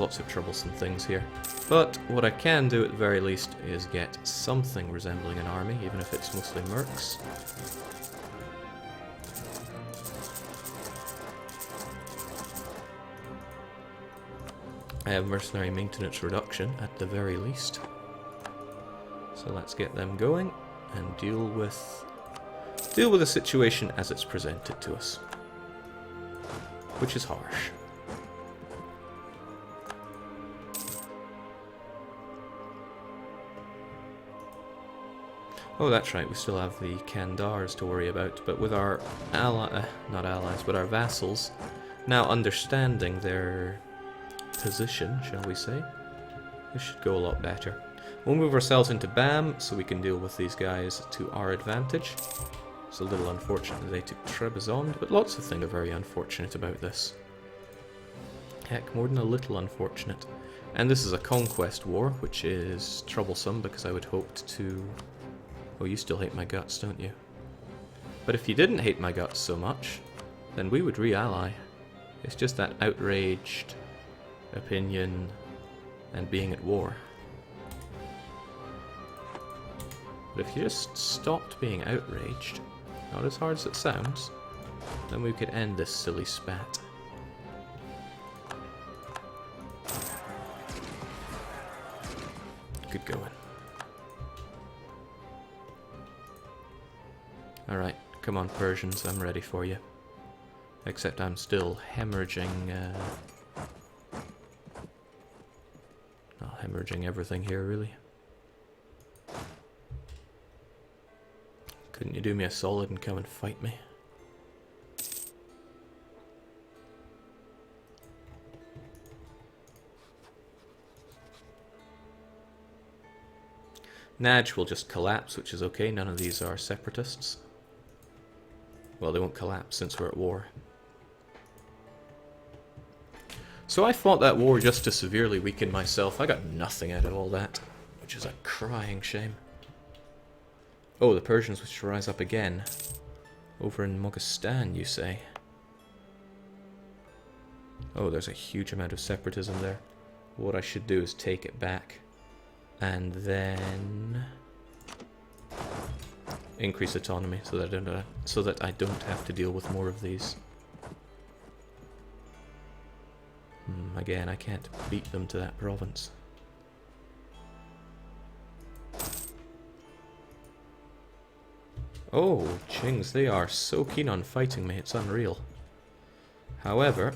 lots of troublesome things here. But what I can do at the very least is get something resembling an army, even if it's mostly mercs. I have mercenary maintenance reduction at the very least. So let's get them going and deal with the situation as it's presented to us. Which is harsh. Oh, that's right, we still have the Kandars to worry about, but with our not allies, but our vassals now understanding their position, shall we say, this should go a lot better. We'll move ourselves into BAM so we can deal with these guys to our advantage. It's a little unfortunate that they took Trebizond, but lots of things are very unfortunate about this. Heck, more than a little unfortunate. And this is a conquest war, which is troublesome because I would hoped to... Oh, you still hate my guts, don't you? But if you didn't hate my guts so much, then we would re-ally. It's just that outraged opinion and being at war. But if you just stopped being outraged, not as hard as it sounds, then we could end this silly spat. Good going. Alright, come on Persians, I'm ready for you. Except I'm still hemorrhaging... Not hemorrhaging everything here, really. Couldn't you do me a solid and come and fight me? Naj will just collapse, which is okay. None of these are separatists. Well, they won't collapse since we're at war. So I fought that war just to severely weaken myself. I got nothing out of all that, which is a crying shame. Oh, the Persians wish to rise up again. Over in Moghastan, you say? Oh, there's a huge amount of separatism there. What I should do is take it back. And then... increase autonomy so that I don't have to deal with more of these. Again, I can't beat them to that province. Oh, Chings, they are so keen on fighting me, it's unreal. However,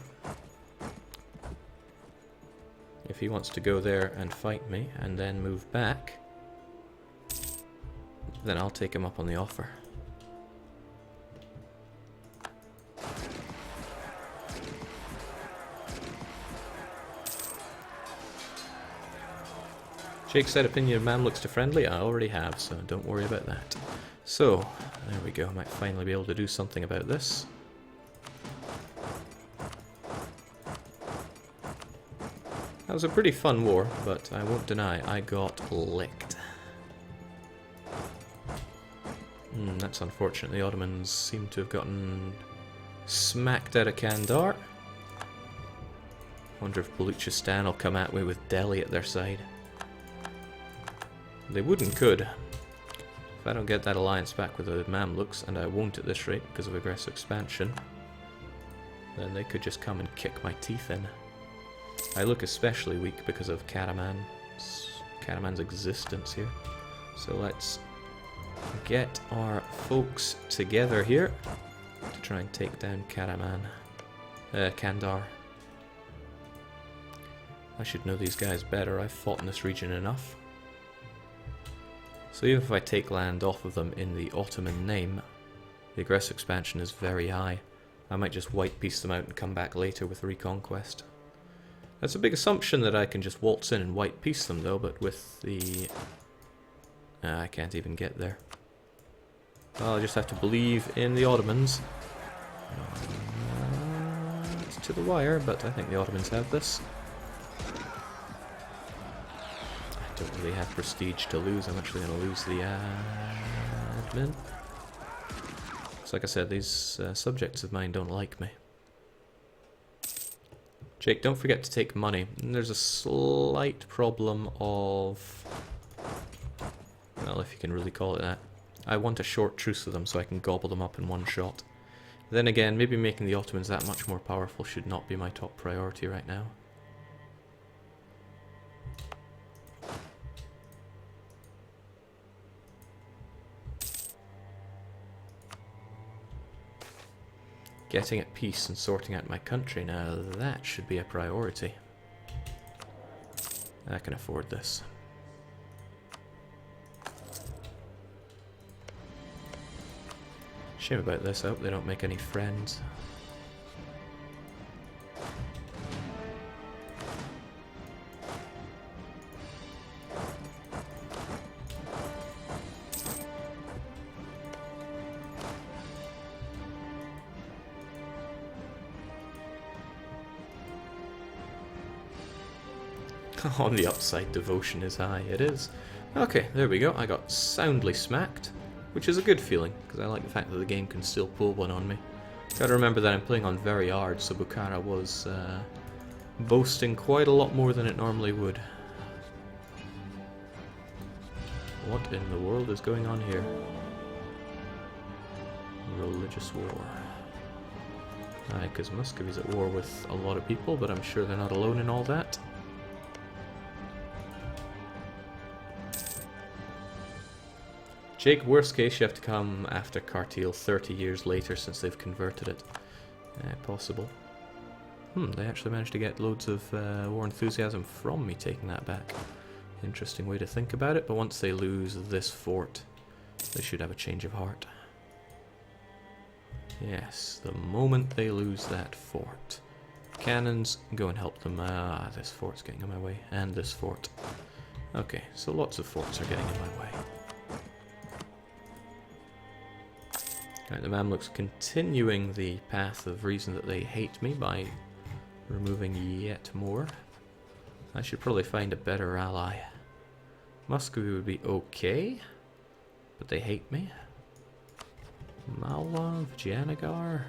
if he wants to go there and fight me and then move back, then I'll take him up on the offer. Jake said opinion of Mamluks to friendly. I already have, so don't worry about that. So, there we go. I might finally be able to do something about this. That was a pretty fun war, but I won't deny I got licked. That's unfortunate. The Ottomans seem to have gotten smacked out of Kandar. Wonder if Baluchistan will come at me with Delhi at their side. They would and could. If I don't get that alliance back with the Mamluks, and I won't at this rate because of aggressive expansion, then they could just come and kick my teeth in. I look especially weak because of Karaman's existence here. So let's get our folks together here to try and take down Kandar. I should know these guys better. I've fought in this region enough. So even if I take land off of them in the Ottoman name, the aggressive expansion is very high. I might just white piece them out and come back later with reconquest. That's a big assumption that I can just waltz in and white piece them though, but with the... I can't even get there. Well, I just have to believe in the Ottomans. It's to the wire, but I think the Ottomans have this. I don't really have prestige to lose. I'm actually going to lose the admin. Because like I said, these subjects of mine don't like me. Jake, don't forget to take money. And there's a slight problem of... well, if you can really call it that. I want a short truce with them so I can gobble them up in one shot. Then again, maybe making the Ottomans that much more powerful should not be my top priority right now. Getting at peace and sorting out my country now, that should be a priority. I can afford this. Shame about this, I hope they don't make any friends. On the upside, devotion is high. It is. Okay, there we go. I got soundly smacked, which is a good feeling, because I like the fact that the game can still pull one on me. Gotta remember that I'm playing on very hard, so Bukhara was boasting quite a lot more than it normally would. What in the world is going on here? Religious war. Aye, because Muscovy's at war with a lot of people, but I'm sure they're not alone in all that. Jake, worst case, you have to come after Kartil 30 years later since they've converted it. Possible. They actually managed to get loads of war enthusiasm from me taking that back. Interesting way to think about it, but once they lose this fort, they should have a change of heart. Yes, the moment they lose that fort. Cannons, go and help them. Ah, this fort's getting in my way. And this fort. Okay, so lots of forts are getting in my way. Right, the Mamluks continuing the path of reason that they hate me by removing yet more. I should probably find a better ally. Muscovy would be okay, but they hate me. Malov, Janagar,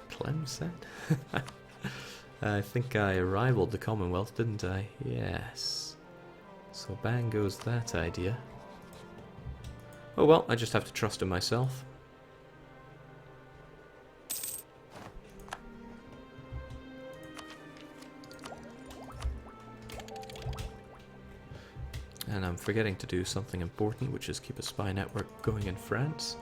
Tlemcen. I think I rivaled the Commonwealth, didn't I? Yes. So bang goes that idea. Oh well, I just have to trust in myself. And I'm forgetting to do something important, which is keep a spy network going in France.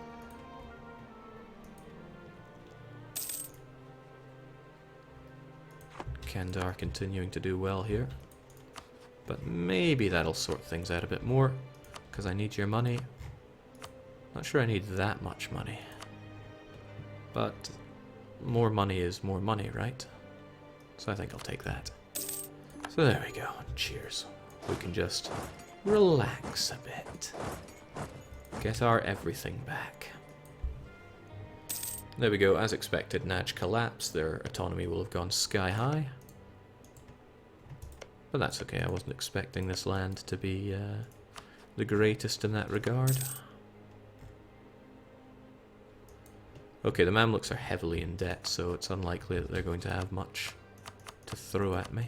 Kandar continuing to do well here. But maybe that'll sort things out a bit more, because I need your money. Not sure I need that much money. But more money is more money, right? So I think I'll take that. So there we go. Cheers. We can just relax a bit. Get our everything back. There we go. As expected, Naj collapsed. Their autonomy will have gone sky high. But that's okay. I wasn't expecting this land to be the greatest in that regard. Okay, the Mamluks are heavily in debt, so it's unlikely that they're going to have much to throw at me.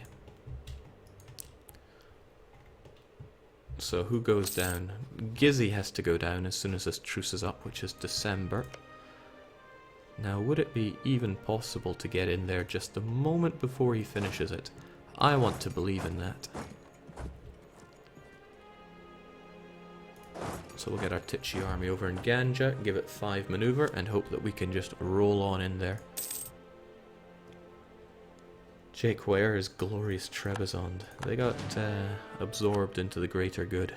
So who goes down? Gizzy has to go down as soon as this truce is up, which is December. Now, would it be even possible to get in there just the moment before he finishes it? I want to believe in that. So we'll get our Tichy army over in Ganja, give it 5 maneuver, and hope that we can just roll on in there. Jake, where is glorious Trebizond? They got absorbed into the greater good.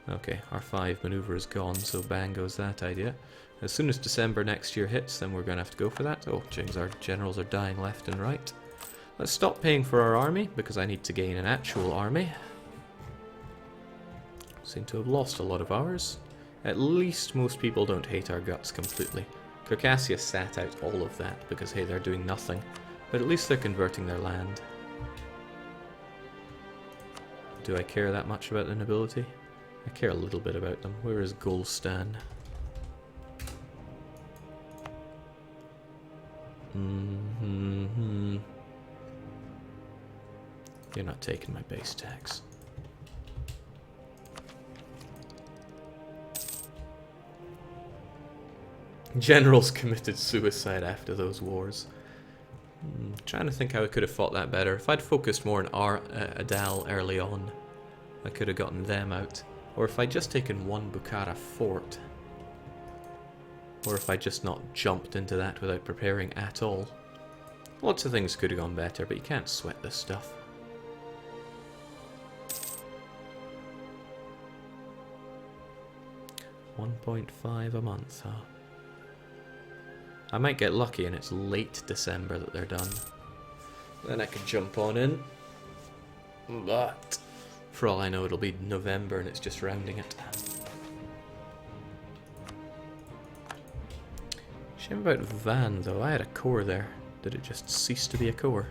Okay, our 5 maneuver is gone, so bang goes that idea. As soon as December next year hits, then we're going to have to go for that. Oh, jings, our generals are dying left and right. Let's stop paying for our army, because I need to gain an actual army. Seem to have lost a lot of ours. At least most people don't hate our guts completely. Circassia sat out all of that, because hey, they're doing nothing. But at least they're converting their land. Do I care that much about the nobility? I care a little bit about them. Where is Golstan? Mm-hmm. You're not taking my base tax. Generals committed suicide after those wars. Trying to think how I could have fought that better. If I'd focused more on Adal early on, I could have gotten them out. Or if I'd just taken one Bukhara fort. Or if I'd just not jumped into that without preparing at all. Lots of things could have gone better, but you can't sweat this stuff. $1.5 a month, huh? I might get lucky and it's late December that they're done. Then I could jump on in. But for all I know, it'll be November and it's just rounding it. Shame about Van, though. I had a core there. Did it just cease to be a core?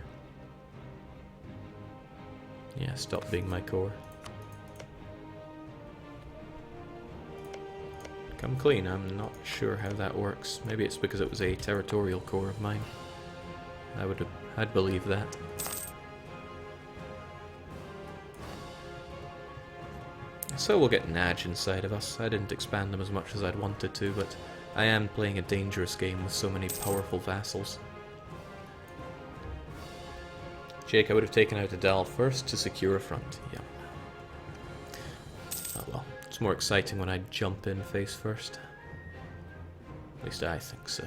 Yeah, stop being my core. Come clean, I'm not sure how that works. Maybe it's because it was a territorial core of mine. I'd believe that. So we'll get Naj inside of us. I didn't expand them as much as I'd wanted to, but I am playing a dangerous game with so many powerful vassals. Jake, I would have taken out Adal first to secure a front. Yeah. Oh well. It's more exciting when I jump in face first. At least I think so.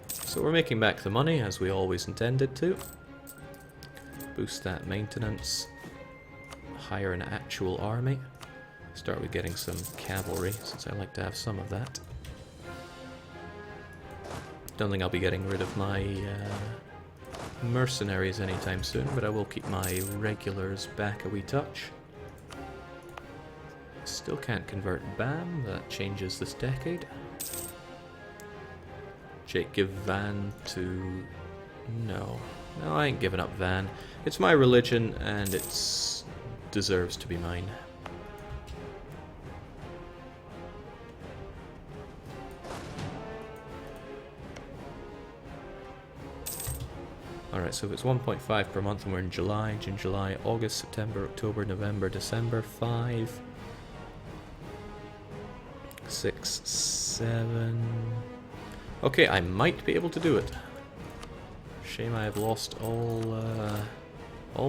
So we're making back the money, as we always intended to. Boost that maintenance. Hire an actual army. Start with getting some cavalry, since I like to have some of that. Don't think I'll be getting rid of my mercenaries anytime soon, but I will keep my regulars back a wee touch. Still can't convert BAM, that changes this decade. Jake, give Van to... No, I ain't giving up Van. It's my religion and it deserves to be mine. Alright, so if it's 1.5 per month and we're in July, June, July, August, September, October, November, December, 5... 6, 7... Okay, I might be able to do it. Shame I have lost all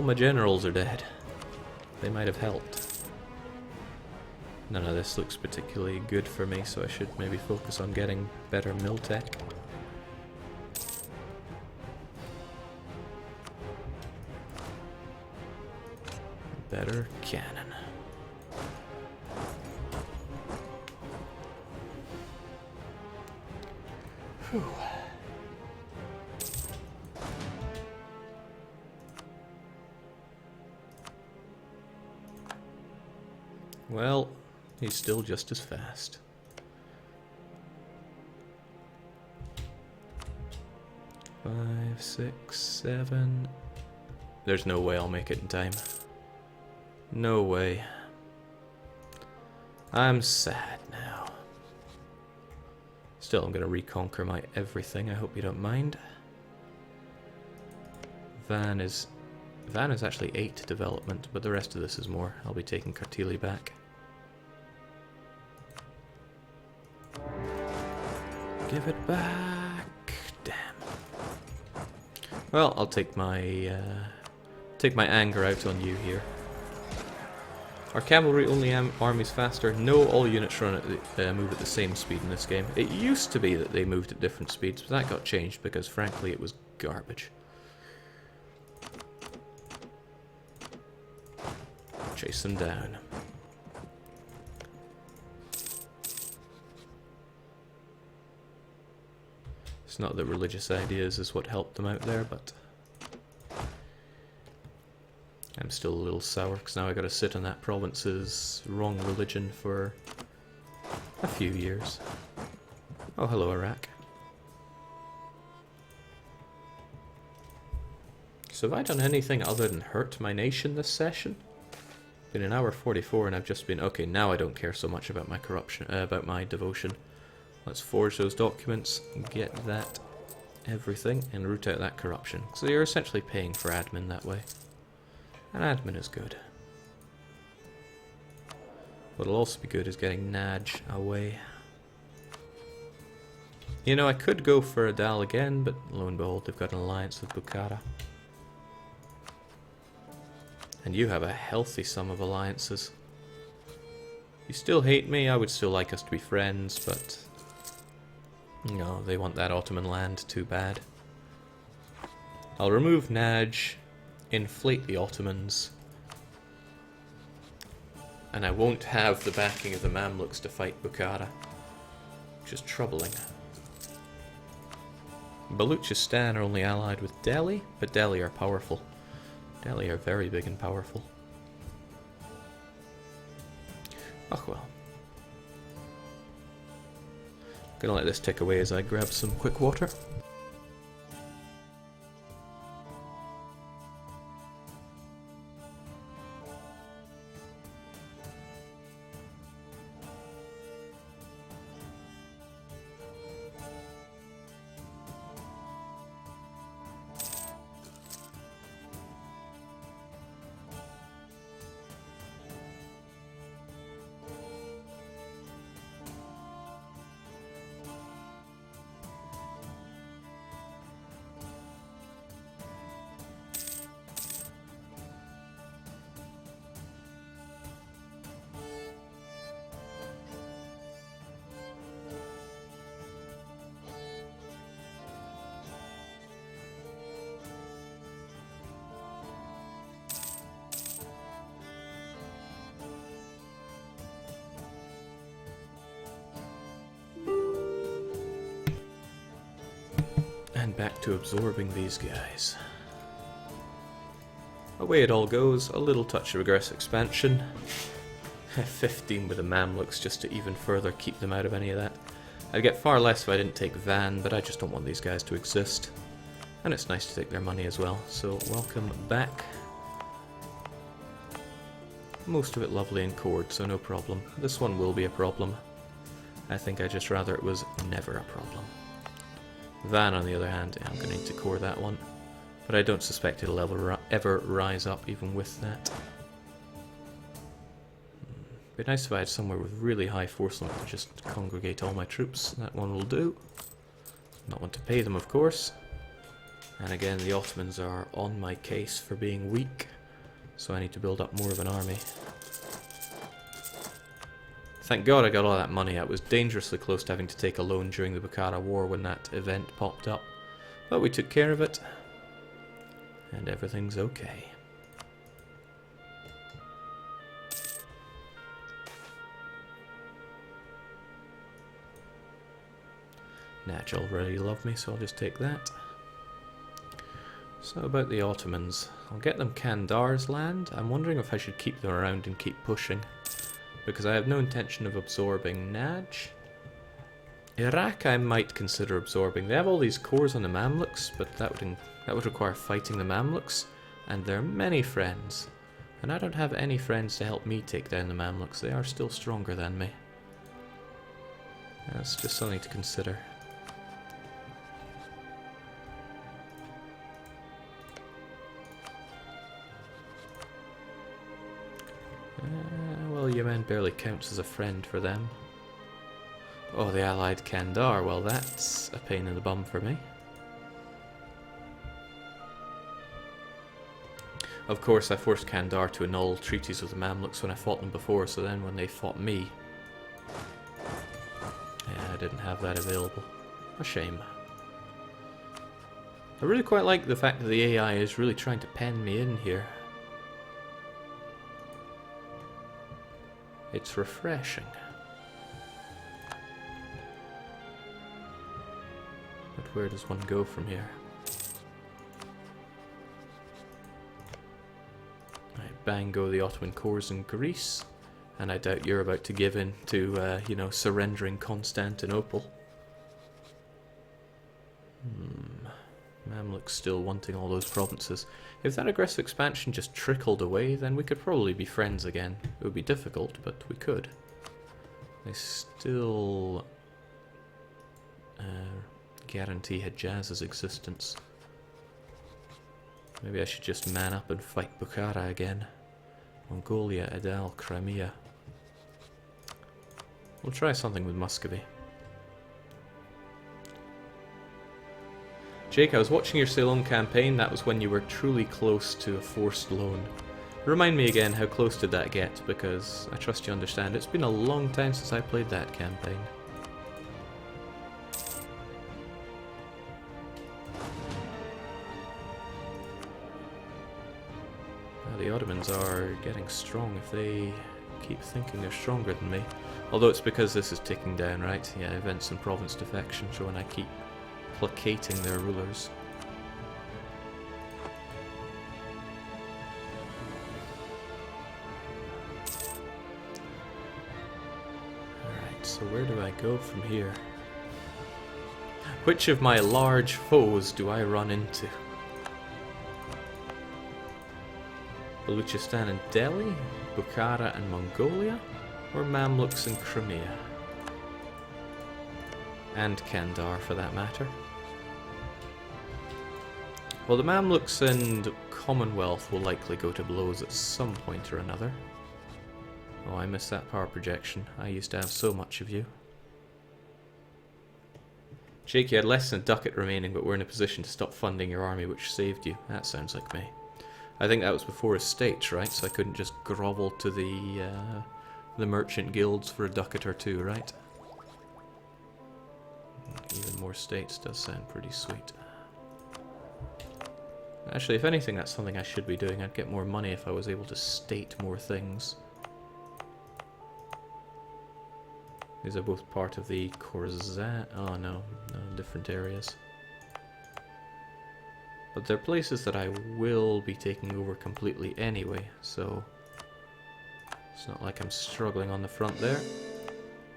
my generals are dead. They might have helped. None of this looks particularly good for me, so I should maybe focus on getting better mill tech. Better cannon. Whew. Well, he's still just as fast. Five, 6, 7. There's no way I'll make it in time. No way. I'm sad now. Still, I'm going to reconquer my everything. I hope you don't mind. Van is actually 8 development, but the rest of this is more. I'll be taking Kartili back. Give it back. Damn. Well, I'll take my anger out on you here. Are cavalry only armies faster? No, all units move at the same speed in this game. It used to be that they moved at different speeds, but that got changed because, frankly, it was garbage. Chase them down. It's not that religious ideas is what helped them out there, but I'm still a little sour because now I gotta sit on that province's wrong religion for a few years. Oh, hello, Iraq. So have I done anything other than hurt my nation this session? Been an hour 44 and I've just been... Okay, now I don't care so much about my corruption, about my devotion. Let's forge those documents and get that everything and root out that corruption. So you're essentially paying for admin that way. And admin is good. What'll also be good is getting Naj away. You know, I could go for Adal again, but lo and behold, they've got an alliance with Bukhara. And you have a healthy sum of alliances. You still hate me, I would still like us to be friends, but... no, they want that Ottoman land too bad. I'll remove Naj, inflate the Ottomans, and I won't have the backing of the Mamluks to fight Bukhara, which is troubling. Baluchistan are only allied with Delhi, but Delhi are powerful. Delhi are very big and powerful. Oh well. Gonna let this tick away as I grab some quick water. And back to absorbing these guys. Away it all goes, a little touch of aggressive expansion. 15 with the Mamluks just to even further keep them out of any of that. I'd get far less if I didn't take Van, but I just don't want these guys to exist. And it's nice to take their money as well, so welcome back. Most of it lovely and cored, so no problem. This one will be a problem. I think I'd just rather it was never a problem. Van, on the other hand, I'm going to need to core that one. But I don't suspect it'll ever rise up even with that. Be nice if I had somewhere with really high force limit to just congregate all my troops. That one will do. Not want to pay them, of course. And again, the Ottomans are on my case for being weak, so I need to build up more of an army. Thank God I got all that money. I was dangerously close to having to take a loan during the Bukhara War when that event popped up. But we took care of it, and everything's okay. Natch already love me, so I'll just take that. So about the Ottomans, I'll get them Kandar's land. I'm wondering if I should keep them around and keep pushing, because I have no intention of absorbing Naj. Iraq I might consider absorbing. They have all these cores on the Mamluks, but that would require fighting the Mamluks, and they're many friends. And I don't have any friends to help me take down the Mamluks. They are still stronger than me. That's just something to consider. Well, Yemen barely counts as a friend for them. Oh, the allied Kandar. Well, that's a pain in the bum for me. Of course, I forced Kandar to annul treaties with the Mamluks when I fought them before, so then when they fought me, yeah, I didn't have that available. A shame. I really quite like the fact that the AI is really trying to pen me in here. It's refreshing. But where does one go from here? Right, bang go the Ottoman cores in Greece. And I doubt you're about to give in to, you know, surrendering Constantinople. Mamluks still wanting all those provinces. If that aggressive expansion just trickled away, then we could probably be friends again. It would be difficult, but we could. They still guarantee Hejaz's existence. Maybe I should just man up and fight Bukhara again. Mongolia, Adal, Crimea. We'll try something with Muscovy. Jake, I was watching your Ceylon campaign. That was when you were truly close to a forced loan. Remind me again, how close did that get? Because I trust you understand. It's been a long time since I played that campaign. The Ottomans are getting strong if they keep thinking they're stronger than me. Although it's because this is ticking down, right? Yeah, events and province defection showing I keep placating their rulers. Alright, so where do I go from here? Which of my large foes do I run into? Baluchistan and Delhi, Bukhara and Mongolia, or Mamluks and Crimea? And Kandar, for that matter. Well, the Mamluks and Commonwealth will likely go to blows at some point or another. Oh, I missed that power projection. I used to have so much of you. Jake, you had less than a ducat remaining, but were in a position to stop funding your army, which saved you. That sounds like me. I think that was before estates, right? So I couldn't just grovel to the merchant guilds for a ducat or two, right? Even more states does sound pretty sweet. Actually, if anything, that's something I should be doing. I'd get more money if I was able to state more things. These are both part of the Khorasan. Oh no, different areas. But they're places that I will be taking over completely anyway, so it's not like I'm struggling on the front there.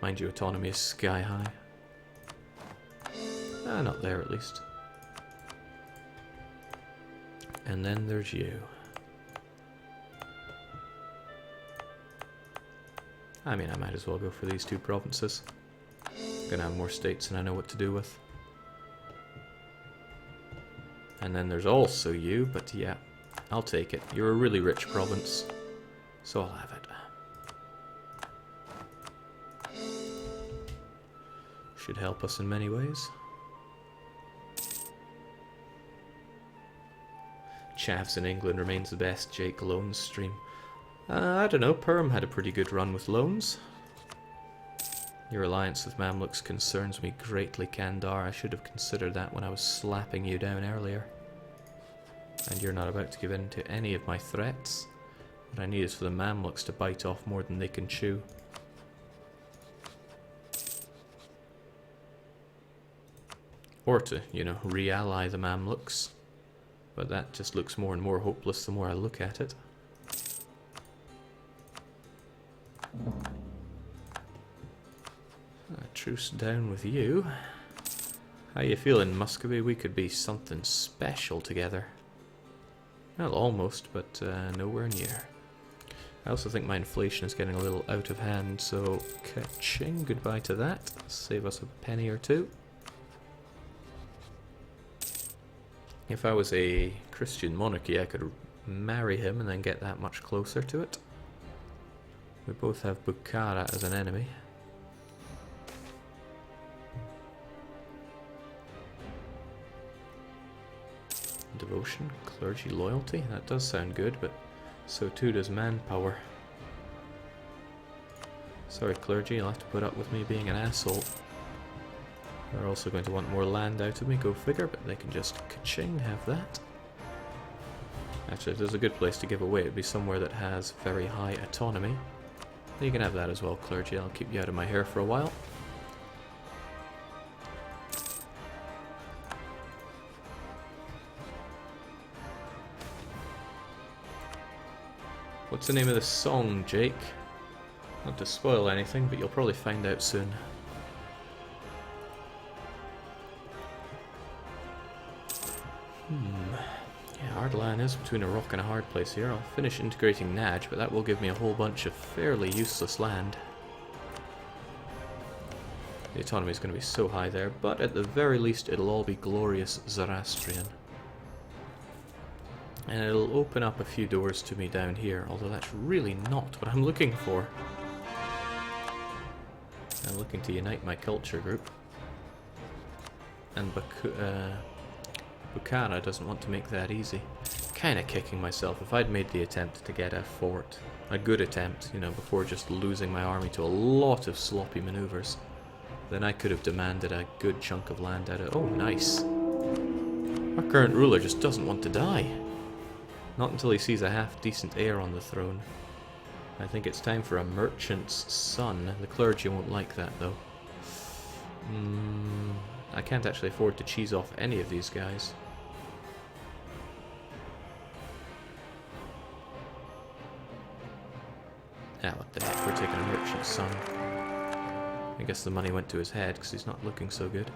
Mind you, autonomy is sky high. Not there at least. And then there's you. I mean, I might as well go for these two provinces. I'm gonna have more states than I know what to do with. And then there's also you, but yeah, I'll take it. You're a really rich province, so I'll have it. Should help us in many ways. Chavs in England remains the best Jake loans stream. I don't know, Perm had a pretty good run with loans. Your alliance with Mamluks concerns me greatly, Kandar. I should have considered that when I was slapping you down earlier. And you're not about to give in to any of my threats. What I need is for the Mamluks to bite off more than they can chew. Or to, you know, re-ally the Mamluks. But that just looks more and more hopeless the more I look at it. Truce down with you. How you feeling, Muscovy? We could be something special together. Well, almost, but nowhere near. I also think my inflation is getting a little out of hand, so ka-ching, goodbye to that. Save us a penny or two. If I was a Christian monarchy, I could marry him and then get that much closer to it. We both have Bukhara as an enemy. Devotion, clergy loyalty, that does sound good, but so too does manpower. Sorry clergy, you'll have to put up with me being an asshole. They're also going to want more land out of me, go figure, but they can just ka-ching, have that. Actually, if there's a good place to give away, it'd be somewhere that has very high autonomy. You can have that as well, clergy, I'll keep you out of my hair for a while. What's the name of this song, Jake? Not to spoil anything, but you'll probably find out soon. Yeah, Ardalan is between a rock and a hard place here. I'll finish integrating Naj, but that will give me a whole bunch of fairly useless land. The autonomy is going to be so high there, but at the very least it'll all be glorious Zoroastrian. And it'll open up a few doors to me down here, although that's really not what I'm looking for. I'm looking to unite my culture group. And Bukhara doesn't want to make that easy. Kinda kicking myself. If I'd made the attempt to get a fort, a good attempt, you know, before just losing my army to a lot of sloppy maneuvers, then I could have demanded a good chunk of land out of... Oh, nice. Our current ruler just doesn't want to die. Not until he sees a half-decent heir on the throne. I think it's time for a merchant's son. The clergy won't like that, though. I can't actually afford to cheese off any of these guys. Ah, what the heck, we're taking a merchant's son. I guess the money went to his head because he's not looking so good.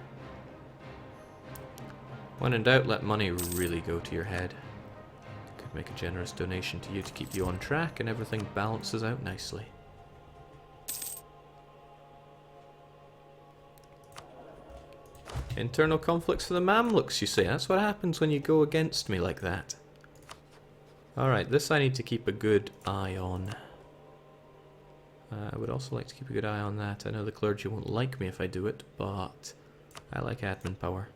When in doubt, let money really go to your head. Could make a generous donation to you to keep you on track and everything balances out nicely. Internal conflicts for the Mamluks, you say? That's what happens when you go against me like that. Alright, this I need to keep a good eye on. I would also like to keep a good eye on that. I know the clergy won't like me if I do it, but I like admin power.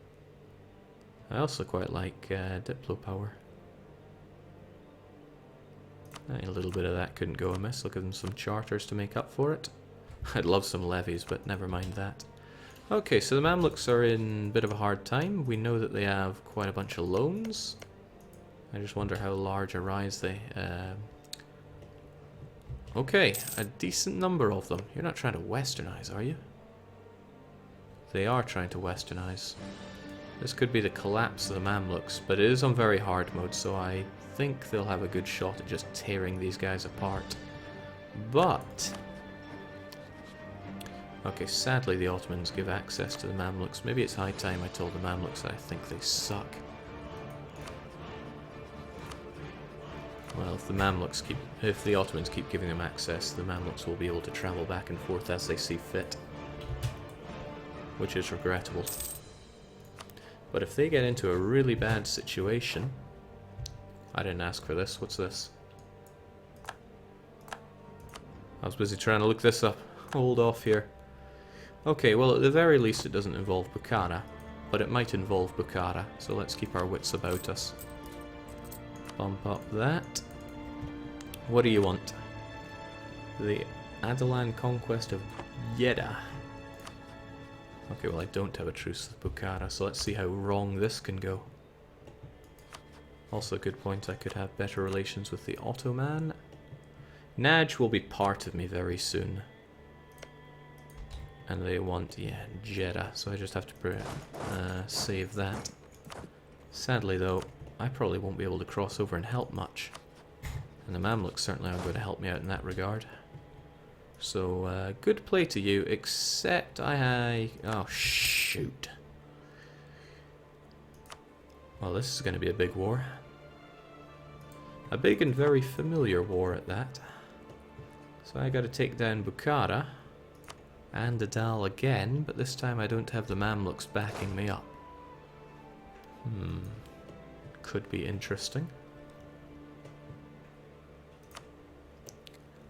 I also quite like Diplo power. A little bit of that couldn't go amiss. I'll give them some charters to make up for it. I'd love some levies, but never mind that. Okay, so the Mamluks are in a bit of a hard time. We know that they have quite a bunch of loans. I just wonder how large a rise they... Okay, a decent number of them. You're not trying to westernize, are you? They are trying to westernize. This could be the collapse of the Mamluks, but it is on very hard mode, so I think they'll have a good shot at just tearing these guys apart. But... okay, sadly the Ottomans give access to the Mamluks. Maybe it's high time I told the Mamluks that I think they suck. Well, if the Ottomans keep giving them access, the Mamluks will be able to travel back and forth as they see fit. Which is regrettable. But if they get into a really bad situation... I didn't ask for this, what's this? I was busy trying to look this up. Hold off here. Okay, well at the very least it doesn't involve Bukhara, but it might involve Bukhara, so let's keep our wits about us. Bump up that. What do you want? The Ardalan conquest of Jeddah. Okay, well I don't have a truce with Bukhara, so let's see how wrong this can go. Also a good point, I could have better relations with the Ottoman. Naj will be part of me very soon. And they want, yeah, Jeddah, so I just have to save that. Sadly though, I probably won't be able to cross over and help much. And the Mamluks certainly aren't going to help me out in that regard. So, good play to you, except oh, shoot. Well, this is going to be a big war. A big and very familiar war at that. So I got to take down Bukhara. And Adal again, but this time I don't have the Mamluks backing me up. Could be interesting.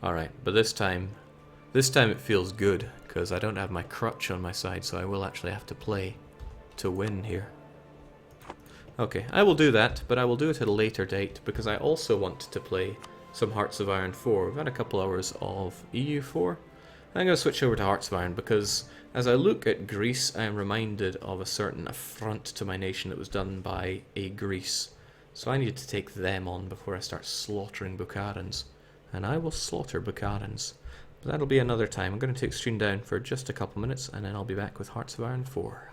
Alright, but this time it feels good, because I don't have my crutch on my side, so I will actually have to play to win here. Okay, I will do that, but I will do it at a later date, because I also want to play some Hearts of Iron 4. We've had a couple hours of EU4. I'm going to switch over to Hearts of Iron, because as I look at Greece, I am reminded of a certain affront to my nation that was done by a Greece. So I need to take them on before I start slaughtering Bukharans. And I will slaughter Bukharans. But that'll be another time. I'm going to take stream down for just a couple minutes, and then I'll be back with Hearts of Iron 4.